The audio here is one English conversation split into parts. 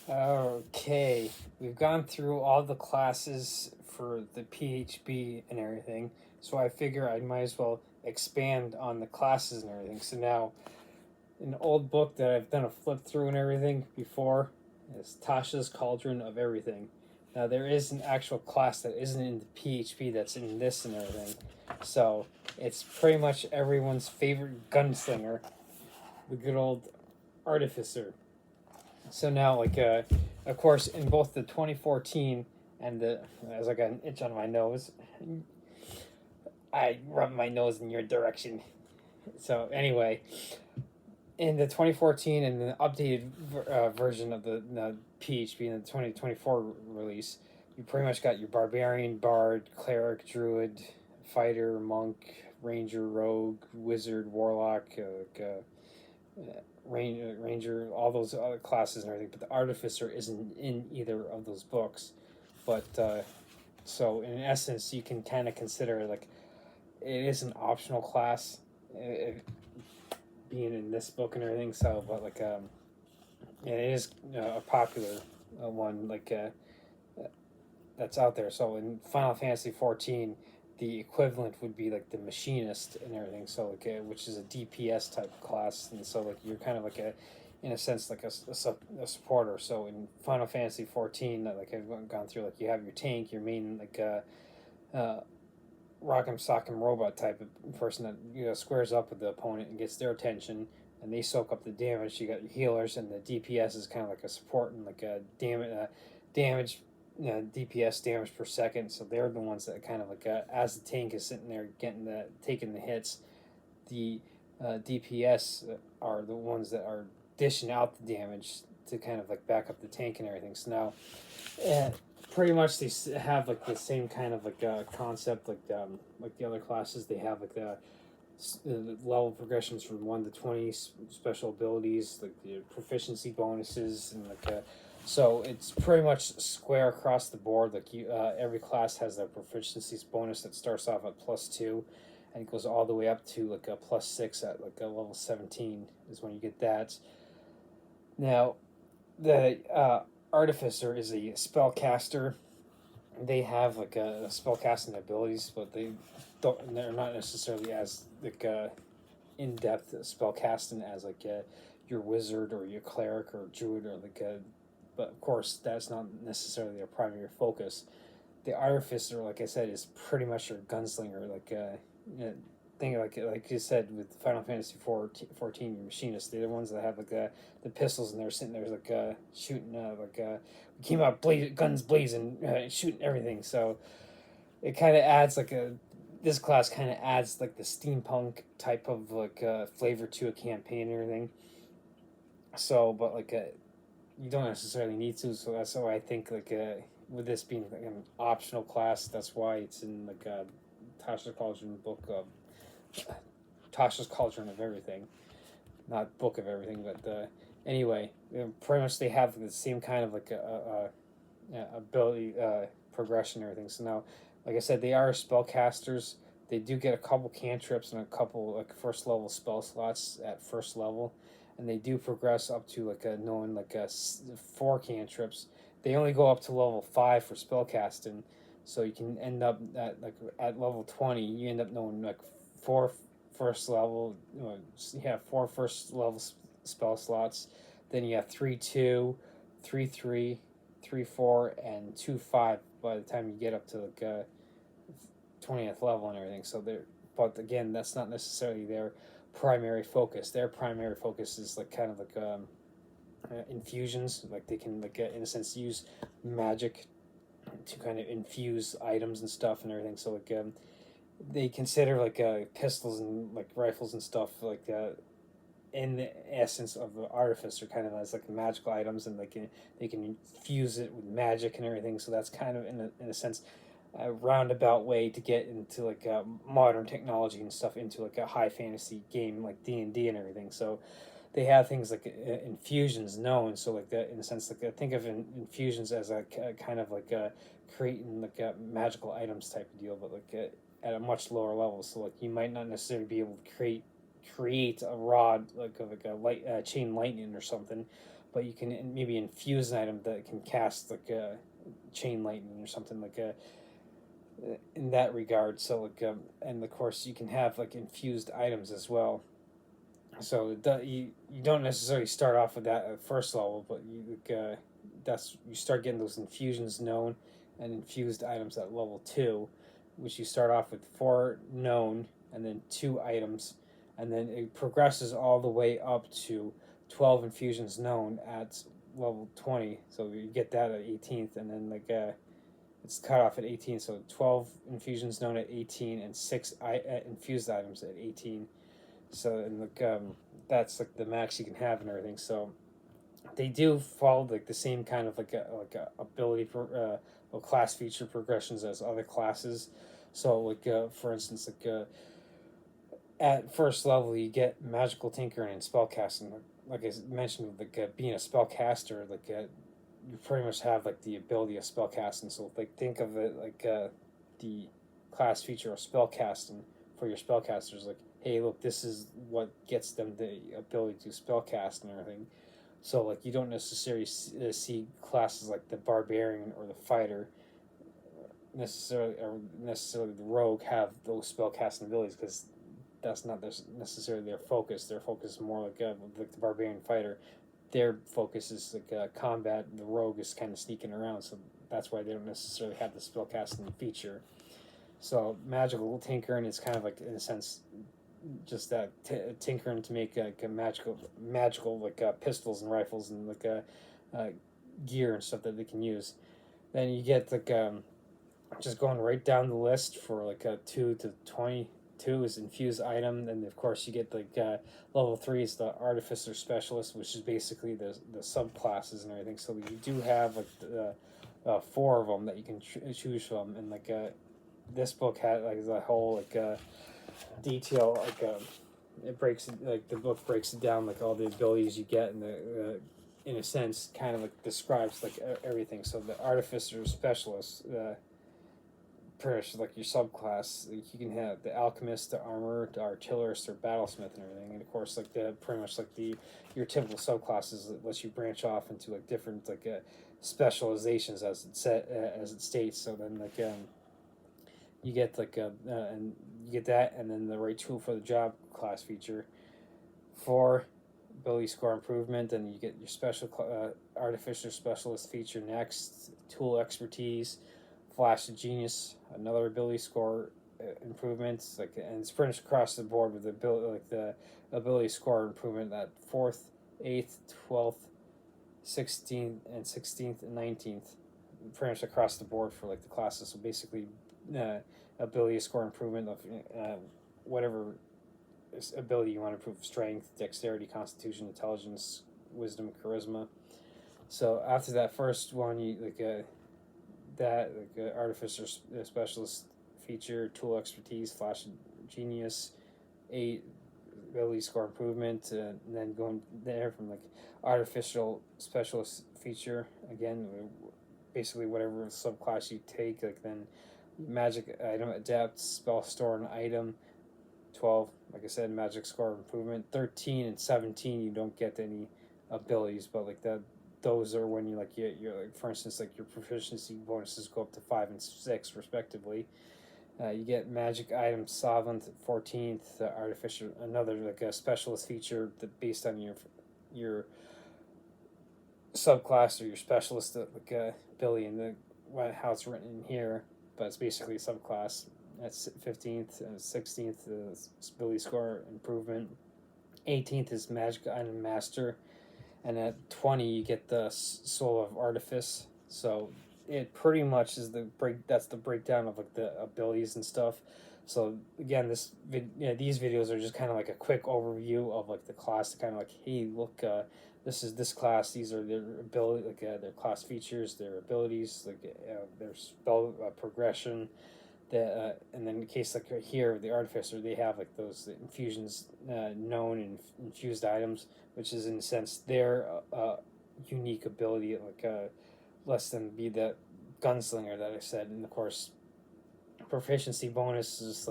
Okay, we've gone through all the classes for the PHB and everything, so I figure I might as well expand on the classes and everything. So now, an old book that I've done a flip through and everything before is Tasha's Cauldron of Everything. Now, there is an actual class that isn't in the PHP that's in this and everything, so it's pretty much everyone's favorite gunslinger, the good old artificer. So now, of course, in both the 2014 and the, as I got an itch on my nose, I rub my nose in your direction. So anyway, in the 2014 and the updated version of the PHP in the 2024 release, you pretty much got your barbarian, bard, cleric, druid, fighter, monk, ranger, rogue, wizard, warlock, ranger, all those other classes and everything. But the artificer isn't in either of those books. But so in essence, you can kind of consider like it is an optional class, being in this book and everything. So, but it is a popular one that's out there. So in Final Fantasy 14, the equivalent would be like the machinist and everything. So which is a DPS type class, and so like you're kind of like in a sense like a supporter. So in Final Fantasy 14, like I've gone through, like you have your tank, your main rock'em sock'em robot type of person that squares up with the opponent and gets their attention, and they soak up the damage. You got your healers, and the DPS is kind of like a support and like a damage DPS damage per second. So they're the ones that kind of as the tank is sitting there taking the hits, the DPS are the ones that are dishing out the damage to kind of like back up the tank and everything. So now, pretty much they have like the same kind of concept like the other classes. They have like the level progressions from 1 to 20, special abilities, like the proficiency bonuses, and so it's pretty much square across the board. Like every class has their proficiency bonus that starts off at +2, and it goes all the way up to like a +6 at like a level 17 is when you get that. Now, the artificer is a spellcaster. They have like a spellcasting abilities, but they're not necessarily as in depth spellcasting as your wizard or your cleric or druid or but of course that's not necessarily their primary focus. The artificer, like I said, is pretty much your gunslinger. Thing like you said with Final Fantasy 14, your machinists, they're the ones that have the pistols, and they're sitting there shooting came out guns blazing, shooting everything. So it kind of adds this class kind of adds like the steampunk type of flavor to a campaign and everything. So, but you don't necessarily need to. So that's why I think with this being like an optional class, that's why it's in Tasha's Cauldron book of Tasha's Cauldron of Everything, not book of everything, but anyway, pretty much they have the same kind of ability progression and everything. So now, like I said, they are spellcasters. They do get a couple cantrips and a couple first level spell slots at first level, and they do progress up to knowing 4 cantrips. They only go up to level 5 for spellcasting, so you can end up at level 20. You end up knowing 4 first level. You have 4 first level spell slots. Then you have 3-2, 3-3, 3-4, and 2-5 by the time you get up to 20th level and everything. So but again, that's not necessarily their primary focus. Their primary focus is infusions. Like they can in a sense use magic to kind of infuse items and stuff and everything. So they consider pistols and rifles and stuff in the essence of the artificer kind of as magical items, and they can fuse it with magic and everything. So that's kind of in a sense a roundabout way to get into modern technology and stuff into a high fantasy game like D&D and everything. So they have things infusions known. So that in a sense think of infusions as a kind of creating magical items type of deal, but at a much lower level. So you might not necessarily be able to create a rod of light chain lightning or something, but you can maybe infuse an item that can cast like a chain lightning or something like a in that regard. So like and of course you can have like infused items as well. So you don't necessarily start off with that at first level, but you start getting those infusions known and infused items at level 2, which you start off with 4 known and then 2 items, and then it progresses all the way up to 12 infusions known at level 20. So you get that at 18th, and then it's cut off at 18. So 12 infusions known at 18 and 6 infused items at 18. So and that's like the max you can have and everything. So they do follow like the same kind of like a ability class feature progressions as other classes. So for instance at first level you get magical tinkering and spellcasting. Like I mentioned, being a spellcaster, you pretty much have like the ability of spellcasting. So like think of it like the class feature of spellcasting for your spellcasters. Like, hey, look, this is what gets them the ability to spellcast and everything. So like you don't necessarily see classes like the barbarian or the fighter necessarily the rogue have those spellcasting abilities, because that's not necessarily their focus. Their focus is more like the barbarian fighter. Their focus is like combat. The rogue is kind of sneaking around, so that's why they don't necessarily have the spellcasting feature. So magical tinkering is kind of like, in a sense, just that tinkering to make like a magical pistols and rifles and gear and stuff that they can use. Then you get just going right down the list for 2 to 22 is infused item. And of course you get level 3 is the artificer specialist, which is basically the subclasses and everything. So you do have 4 of them that you can choose from, and this book had the whole detail, it breaks the book breaks it down, all the abilities you get, and in a sense kind of describes everything. So the artificer specialist, pretty much your subclass, you can have the alchemist, the armorer, the artillerist, or battlesmith and everything. And of course pretty much your typical subclasses that lets you branch off into different specializations as it states. So then you get and you get that, and then the right tool for the job class feature for ability score improvement, and you get your special artificer specialist feature next. Tool expertise, flash of genius, another ability score improvements, and it's pretty much across the board with the ability score improvement at 4th, 8th, 12th, 16th, and 16th and 19th, pretty much across the board for the classes. So basically ability score improvement of whatever ability you want to improve: strength, dexterity, constitution, intelligence, wisdom, charisma. So after that first one, you artificer specialist feature, tool expertise, flash genius, 8 ability score improvement, and then going there from artificial specialist feature, again basically whatever subclass you take, then magic item, adapt, spell, store an item. 12, like I said, magic score improvement. 13 and 17 you don't get any abilities, but those are when you're for instance your proficiency bonuses go up to 5 and 6 respectively. You get magic item solvent 14th, artificial, another a specialist feature that based on your subclass or your specialist ability, and how it's written in here, but it's basically a subclass. That's 15th, 16th ability score improvement. 18th is magic item master, and at 20 you get the soul of artifice. So it pretty much is that's the breakdown of the abilities and stuff. So again, these videos are just kind of a quick overview of the class, to kind of hey, look, this is this class, these are their ability, their class features, their abilities, their spell progression. And then in case here the artificer, they have those infusions known and infused items, which is in a sense their unique ability, less than be the gunslinger that I said. And of course proficiency bonus is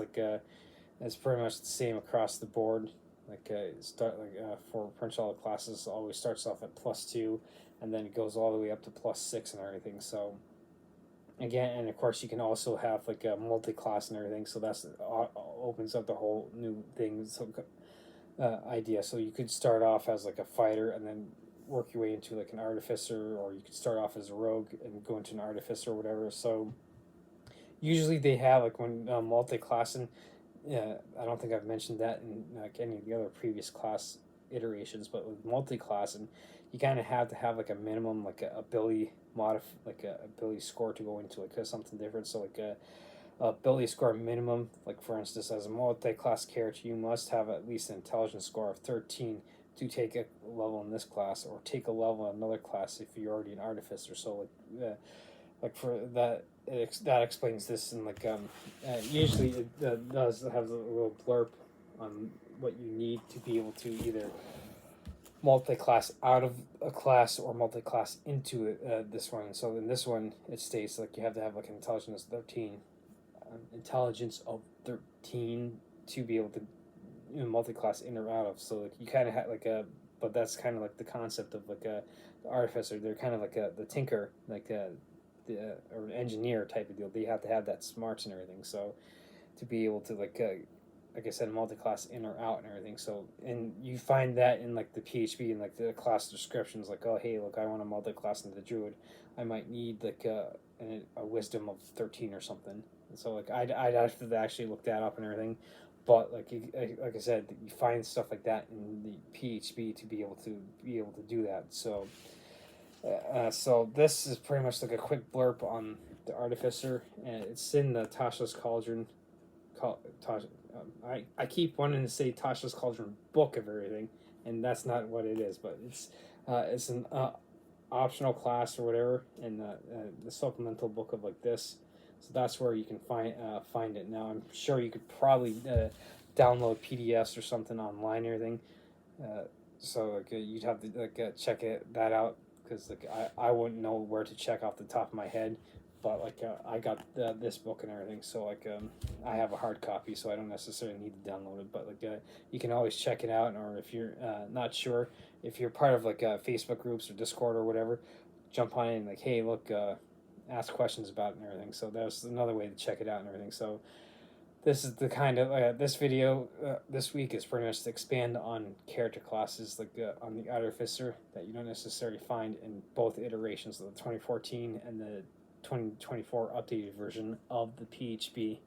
it's pretty much the same across the board. for pretty much all the classes, always starts off at +2, and then it goes all the way up to +6 and everything. So again, and of course you can also have like a multi-class and everything. So that's opens up the whole new thing. So idea. So you could start off as like a fighter and then work your way into like an artificer, or you could start off as a rogue and go into an artificer or whatever. So usually they have like when multi-classing. Yeah, I don't think I've mentioned that in like any of the other previous class iterations, but with multi-classing, you kind of have to have like a minimum like a ability like a ability score to go into like something different. So like a ability score minimum, like for instance, as a multi-class character, you must have at least an intelligence score of 13 to take a level in this class, or take a level in another class if you're already an artificer. So like for that, that explains this. And like usually it does have a little blurb on what you need to be able to either multi-class out of a class or multi-class into it, this one. So in this one, it states like you have to have like an intelligence of 13 to be able to multi-class in or out of. So like you kind of have like a, but that's kind of like the concept of like a the artificer. They're kind of like the tinker, like or an engineer type of deal. They have to have that smarts and everything. So to be able to like I said, multi-class in or out and everything. So, and you find that in like the PHP and like the class descriptions, like, oh hey, look, I want to multi-class into the druid. I might need like a wisdom of 13 or something. And so like I'd have to actually look that up and everything. But like I said, you find stuff like that in the PHP to be able to do that. So so this is pretty much like a quick blurb on the artificer, and it's in the Tasha's Cauldron. Tasha, I keep wanting to say Tasha's Cauldron book of everything, and that's not what it is. But it's an optional class or whatever in the supplemental book of like this. So that's where you can find it. Now I'm sure you could probably download PDFs or something online or anything. So like you'd have to like check that out, because like I wouldn't know where to check off the top of my head. But like I got this book and everything, so like I have a hard copy, so I don't necessarily need to download it. But like you can always check it out, or if you're not sure, if you're part of like Facebook groups or Discord or whatever, jump on in and like, hey, look, ask questions about it and everything. So that's another way to check it out and everything. So this is the kind of this video this week is pretty much to expand on character classes like on the artificer that you don't necessarily find in both iterations of the 2014 and the 2024 updated version of the PHP.